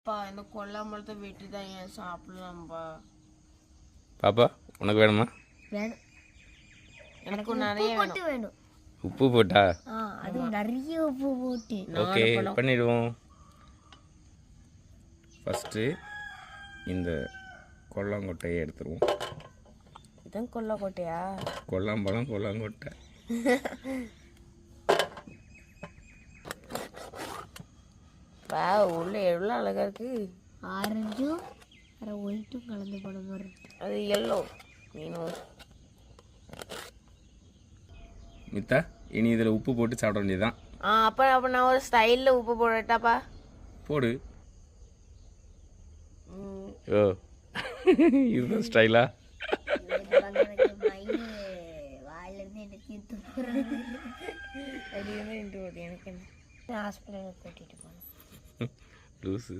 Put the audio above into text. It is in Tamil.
பா இந்த கொல்லாமலத்தை வெட்டி தான் ஏன் சாப்பிடலாம்ப்பா. பாப்பா உனக்கு வேணுமா? வேணும். எனக்கு நிறைய வேணும். உப்பு போட்டா? அது நிறைய உப்பு போட்டு. ஓகே பண்ணிடுவோம். ஃபஸ்ட்டு இந்த கொல்லாங்கொட்டையை எடுத்துருவோம். இதான் கொல்லாங்கொட்டையா? கொல்லாம்பழம் கொல்லாங்கொட்டை. பா உள்ள எவ்வளோ அழகா இருக்கு. ஆரஞ்சும் ஒயிட்டும் கலந்து போன மாதிரி இருக்கு. அது எல்லோ மீனும். மித்தா இனி இதில் உப்பு போட்டு சாப்பிட வேண்டியதுதான். அப்போ நான் ஒரு ஸ்டைலில் உப்பு போடட்டாப்பா? போடு. ஓ இதுதான் ஸ்டைலா? வாயிலிருந்து எனக்கு எனக்கு என்ன ஹாஸ்பிட்டலுக்கு கூட்டிகிட்டு போனேன். லூசு.